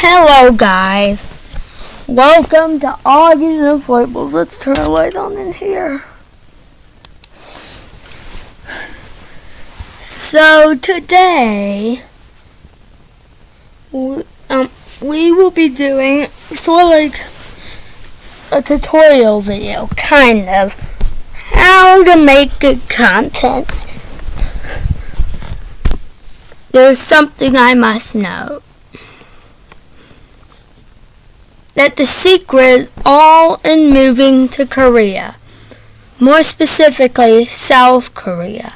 Hello guys, welcome to Augie's Inflatables. Let's turn a light on in here. So today, we will be doing sort of like a tutorial video, kind of, how to make good content. There's something I must know. That the secret is all in moving to Korea, more specifically South Korea.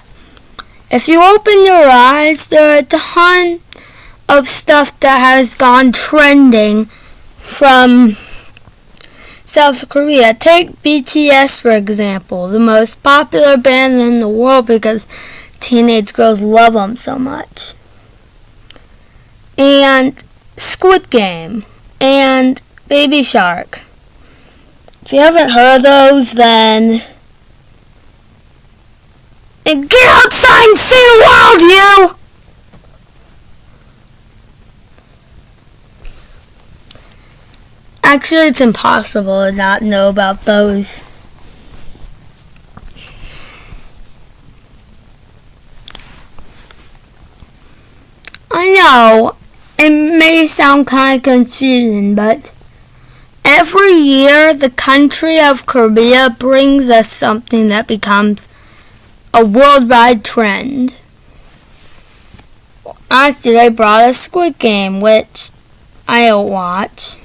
If you open your eyes, there are a ton of stuff that has gone trending from South Korea. Take BTS for example, the most popular band in the world because teenage girls love them so much. And Squid Game and Baby Shark. If you haven't heard of those, then get outside and see the world, you! Actually, it's impossible to not know about those. I know, it may sound kind of confusing, but every year, the country of Korea brings us something that becomes a worldwide trend. Honestly, they brought us Squid Game, which I don't watch.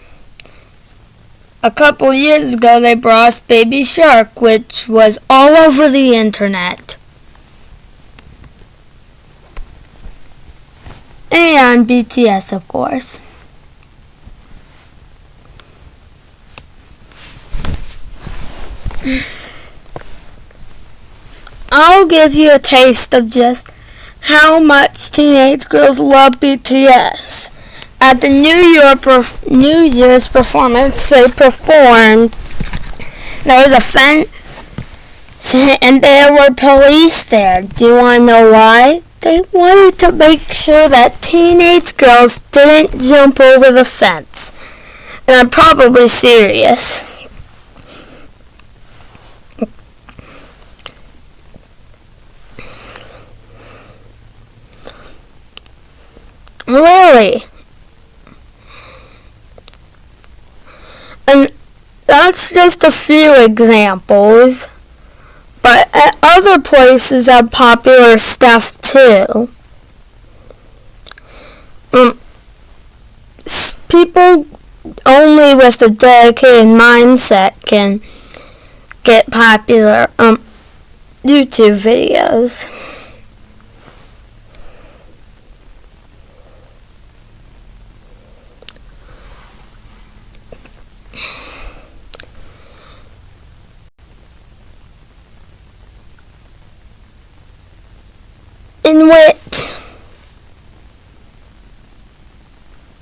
A couple years ago, they brought us Baby Shark, which was all over the internet. And BTS, of course. I'll give you a taste of just how much teenage girls love BTS. At the New Year's performance, they performed. There was a fence, and there were police there. Do you want to know why? They wanted to make sure that teenage girls didn't jump over the fence. And I'm probably serious. Really? And that's just a few examples. But other places have popular stuff too. People only with a dedicated mindset can get popular YouTube videos. In which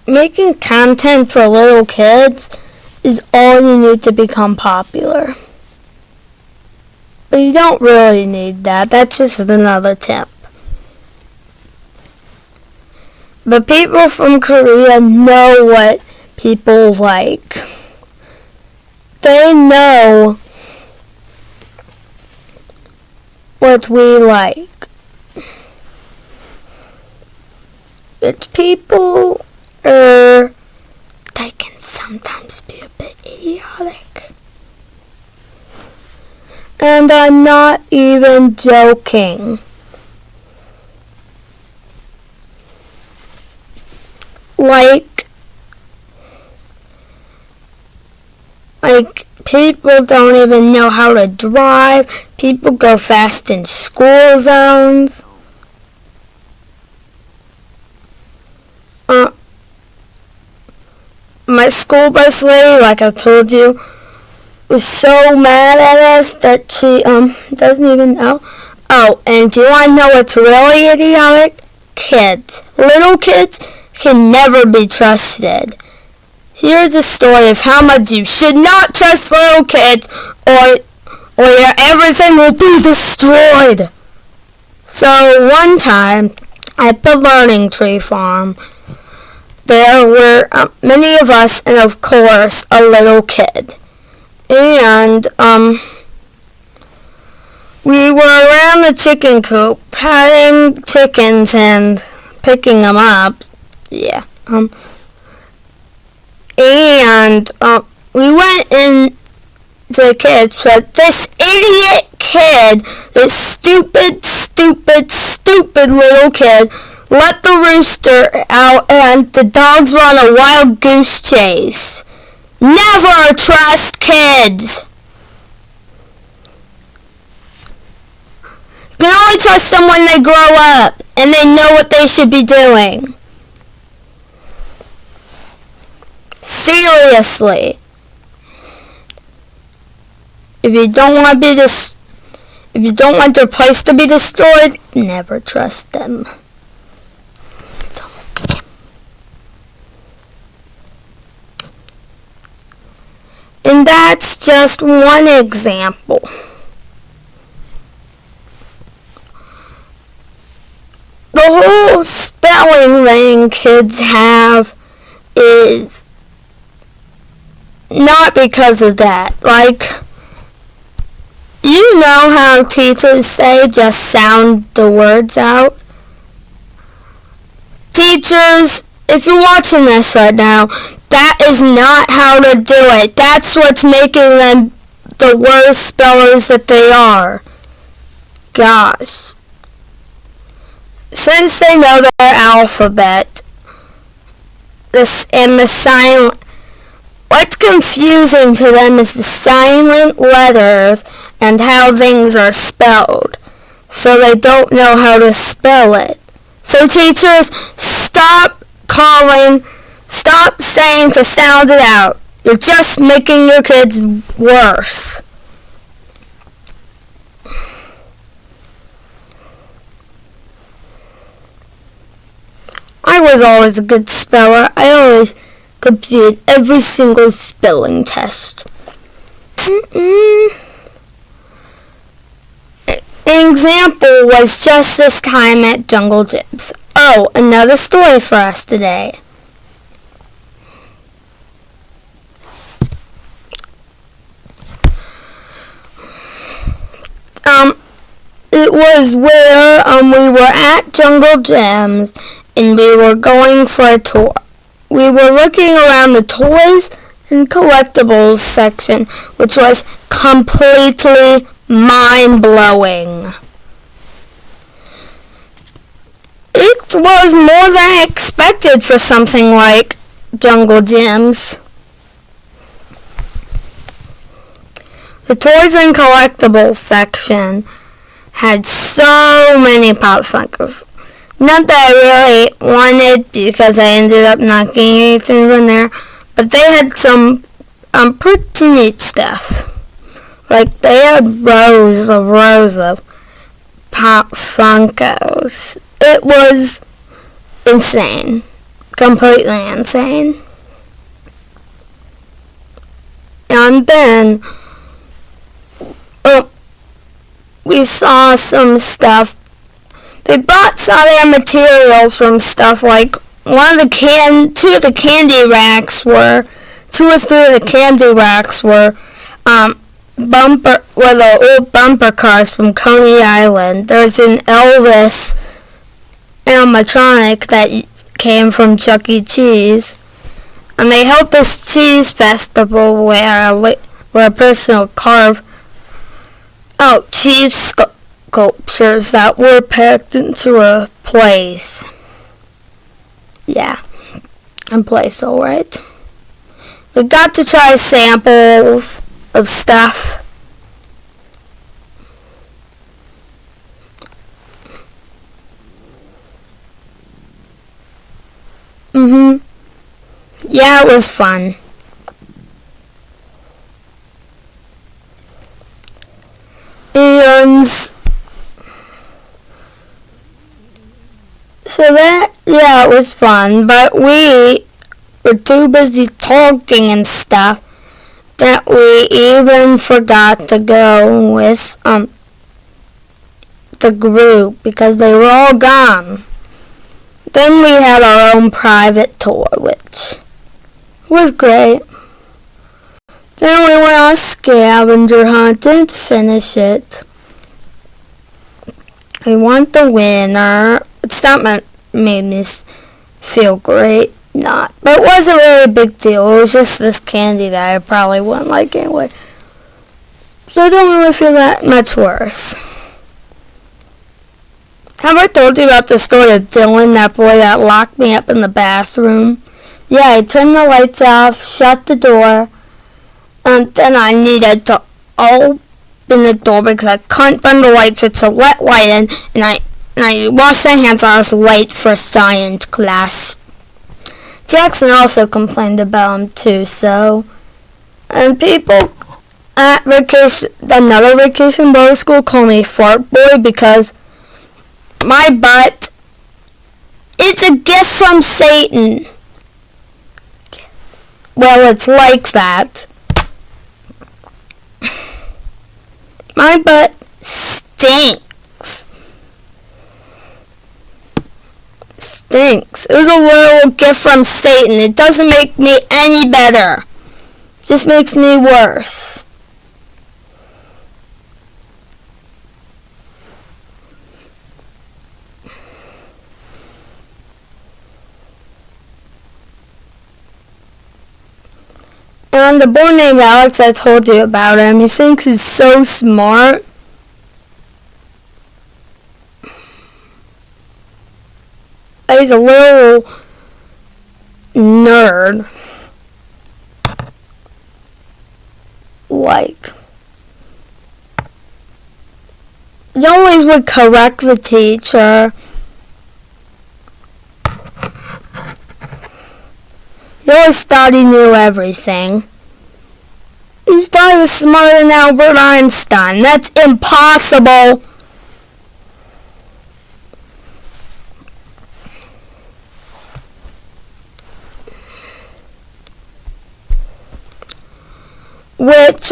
making content for little kids is all you need to become popular. But you don't really need that. That's just another tip. But people from Korea know what people like. They know what we like. Rich people, they can sometimes be a bit idiotic. And I'm not even joking. Like people don't even know how to drive. People go fast in school zones. My school bus lady, like I told you, was so mad at us that she doesn't even know. Oh, and do you want to know what's really idiotic? Kids. Little kids can never be trusted. Here's a story of how much you should not trust little kids or your everything will be destroyed. So one time at the Learning Tree Farm, there were many of us and, of course, a little kid. And we were around the chicken coop patting chickens and picking them up. Yeah. And we went in the kids, but this idiot kid, this stupid little kid, let the rooster out and the dogs were on a wild goose chase. Never trust kids. You can only trust them when they grow up and they know what they should be doing. Seriously. If you don't want your place to be destroyed, never trust them. And that's just one example. The whole spelling thing kids have is not because of that. Like, you know how teachers say just sound the words out? Teachers, if you're watching this right now, that is not how to do it. That's what's making them the worst spellers that they are. Gosh. Since they know their alphabet, and the silent, what's confusing to them is the silent letters and how things are spelled. So they don't know how to spell it. So teachers, stop saying to sound it out. You're just making your kids worse. I was always a good speller. I always completed every single spelling test. An example was just this time at Jungle Gyms. Oh, another story for us today. It was where we were at Jungle Gyms and we were going for a tour. We were looking around the toys and collectibles section, which was completely mind-blowing. It was more than I expected for something like Jungle Gyms. The toys and collectibles section had so many Pop Funkos. Not that I really wanted because I ended up not getting anything in there, but they had some pretty neat stuff. Like they had rows of Pop Funkos. It was insane. Completely insane. And then we saw some stuff. They bought some of their materials from stuff like two or three of the candy racks were the old bumper cars from Coney Island. There's an Elvis animatronic that came from Chuck E. Cheese. And they held this cheese festival where a person would carve out cheese sculptures that were packed into a place. Yeah, a place, alright. We got to try samples of stuff. Yeah, it was fun. And so it was fun, but we were too busy talking and stuff that we even forgot to go with the group because they were all gone. Then we had our own private tour, which was great. Then we went on a scavenger hunt, didn't finish it. We want the winner. It's not made me feel great, not. But it wasn't really a big deal. It was just this candy that I probably wouldn't like anyway. So I don't really feel that much worse. Have I told you about the story of Dylan, that boy that locked me up in the bathroom? Yeah, he turned the lights off, shut the door, and then I needed to open the door because I couldn't find the light switch to let light in, and I washed my hands when I was late for science class. Jackson also complained about him too, so. And people at another vacation Bible school call me Fart Boy because my butt, it's a gift from Satan. Well, it's like that. My butt stinks. Stinks. It was a little gift from Satan. It doesn't make me any better. It just makes me worse. And the boy named Alex, I told you about him. He thinks he's so smart. He's a little nerd. Like, he always would correct the teacher. He always thought he knew everything. He thought he was smarter than Albert Einstein. That's impossible. Which,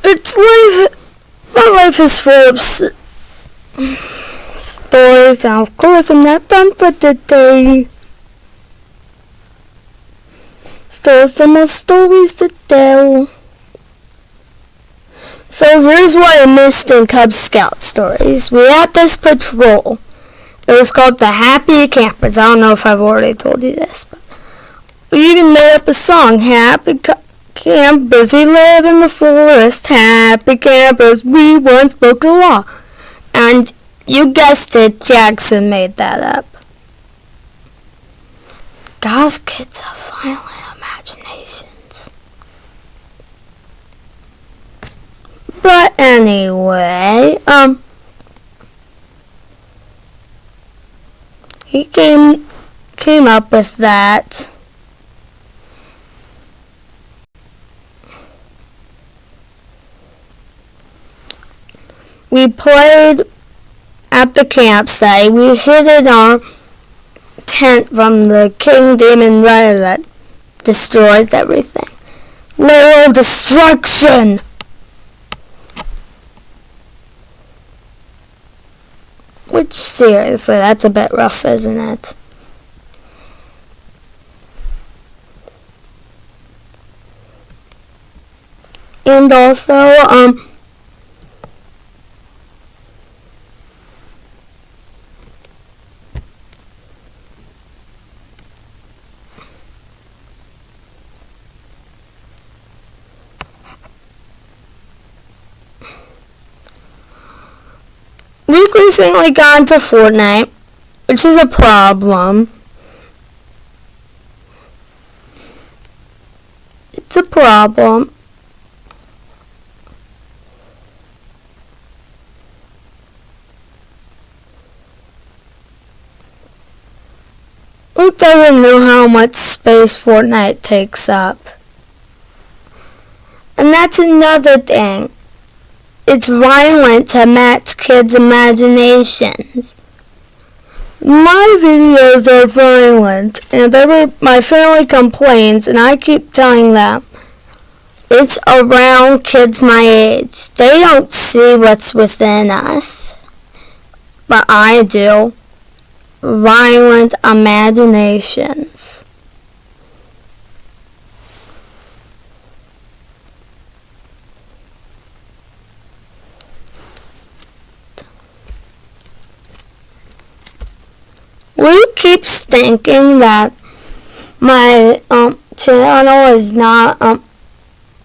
it's life. My life is full of stories, and of course I'm not done for today. Still some more stories to tell. So here's what I missed in Cub Scout stories. We had this patrol. It was called the Happy Campers. I don't know if I've already told you this, but we even made up a song, Happy Campers, we live in the forest. Happy campers, we once broke the law. And you guessed it, Jackson made that up. Those kids have violent imaginations. But anyway, he came up with that. We played at the campsite. We hid in our tent from the King Demon Rider that destroys everything. Literal destruction! Which, seriously, that's a bit rough, isn't it? And also, Luke recently got into Fortnite, which is a problem. It's a problem. Luke doesn't know how much space Fortnite takes up. And that's another thing. It's violent to match kids' imaginations. My videos are violent, and my family complains, and I keep telling them, It's around kids my age. They don't see what's within us, but I do. Violent imaginations. Lou keeps thinking that my channel is not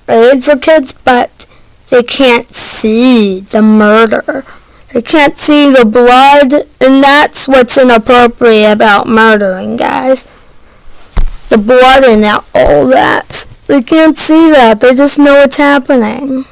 rated for kids, but they can't see the murder. They can't see the blood, and that's what's inappropriate about murdering, guys. The blood and all that. They can't see that. They just know what's happening.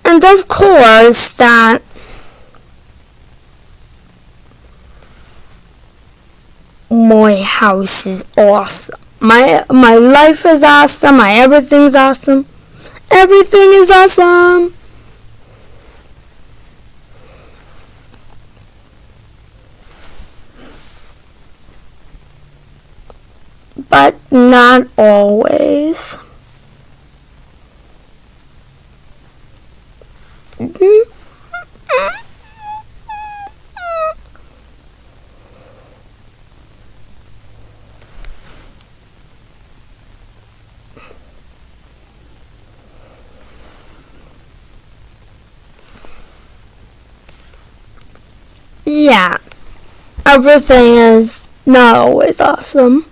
And, of course, that my house is awesome. My life is awesome. My everything's awesome. Everything is awesome. But not always. Yeah, everything is not always awesome.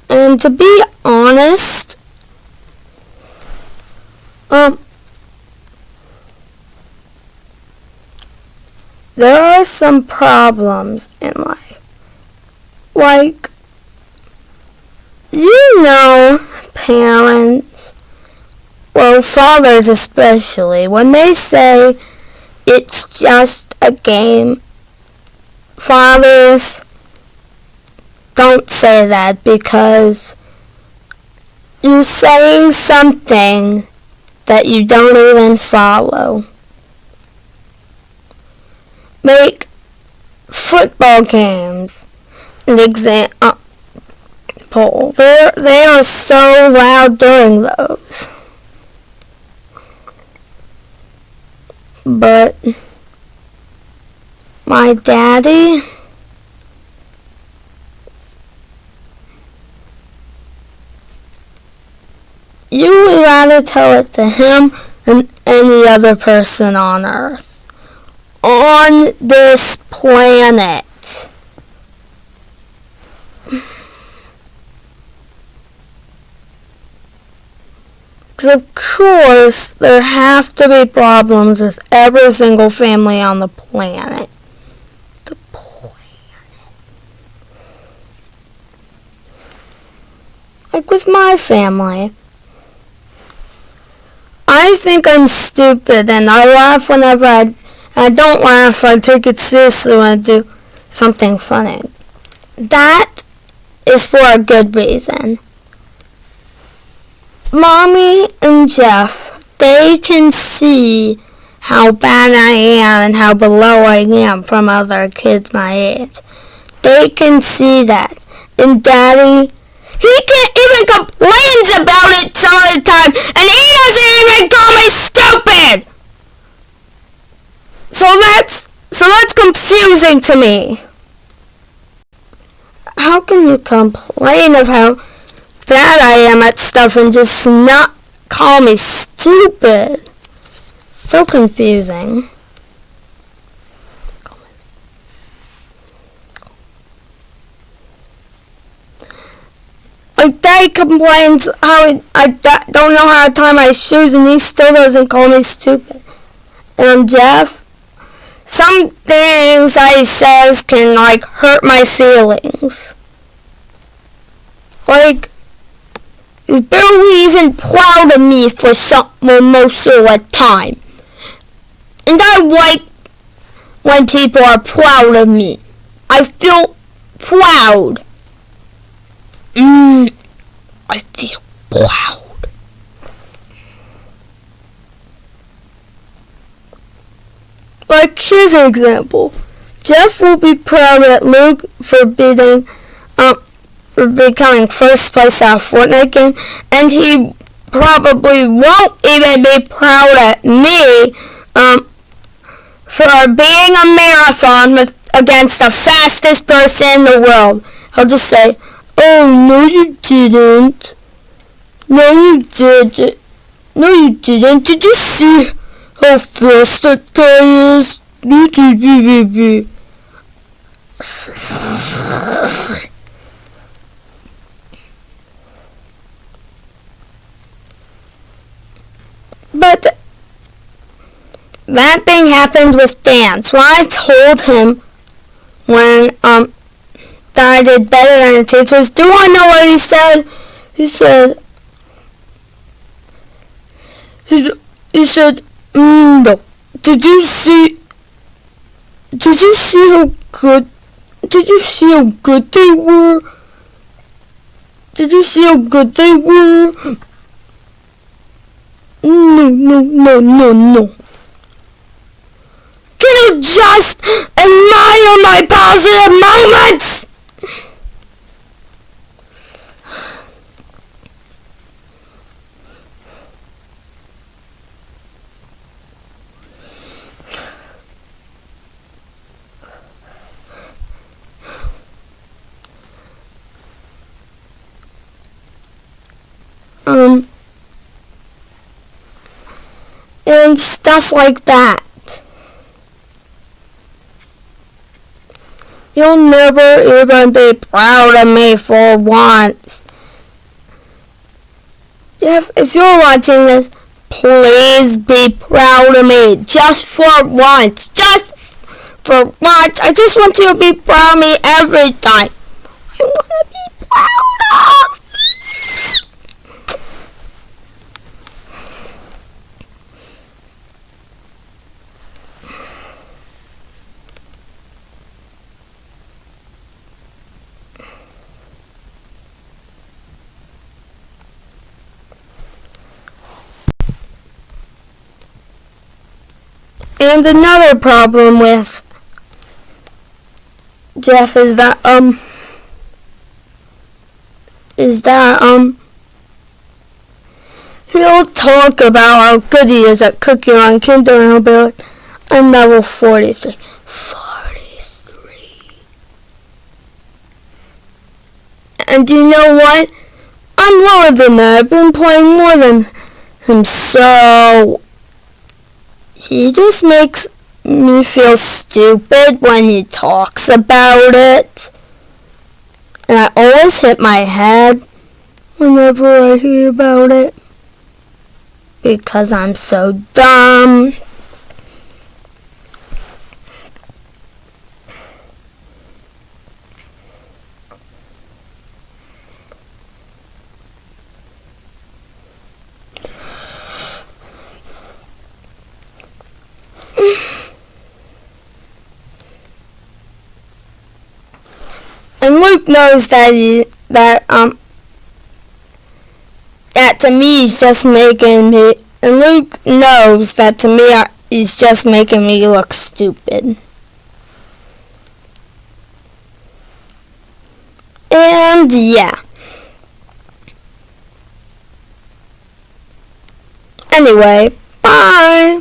And to be honest, there are some problems in life. Like, parents, well, fathers especially, when they say it's just a game, fathers don't say that because you're saying something that you don't even follow. Make football games an example. They are so loud during those. But my daddy, you would rather tell it to him than any other person on earth. On this planet. Of course, there have to be problems with every single family on the planet. The planet. Like with my family. I think I'm stupid and I laugh whenever I don't laugh. I take it seriously when I do something funny. That is for a good reason. Mommy and Jeff, they can see how bad I am and how below I am from other kids my age. They can see that. And Daddy, he can't even complain about it all the time, and he doesn't even call me stupid! So that's confusing to me. How can you complain of how bad I am at stuff and just not call me stupid? So confusing. Like, Daddy complains how I don't know how to tie my shoes, and he still doesn't call me stupid. And Jeff, some things that he says can, like, hurt my feelings. Like, he's barely even proud of me for most of the time. And I like when people are proud of me. I feel proud. I feel proud. Like, here's an example. Jeff will be proud at Luke for becoming first place at a Fortnite game, and he probably won't even be proud at me for being a marathon against the fastest person in the world. He'll just say, "Oh, no you didn't. No you didn't. No you didn't. Did you see how fast that guy is? But that thing happened with Dan. So I told him when that I did better than the teachers. Do I know what he said? He said, no. Did you see how good they were? Did you see how good they were? No. Can you just admire my positive moments? And stuff like that. You'll never even be proud of me for once. If you're watching this, please be proud of me. Just for once. Just for once. I just want you to be proud of me every time. I want to be proud of me. And another problem with Jeff is that he'll talk about how good he is at cooking on Kindle, and he'll be like, I'm level 43. 43. And you know what? I'm lower than that. I've been playing more than him, so he just makes me feel stupid when he talks about it. And I always hit my head whenever I hear about it. Because I'm so dumb. And Luke knows that that to me is just making me, and Luke knows that to me is just making me look stupid. And yeah. Anyway, bye.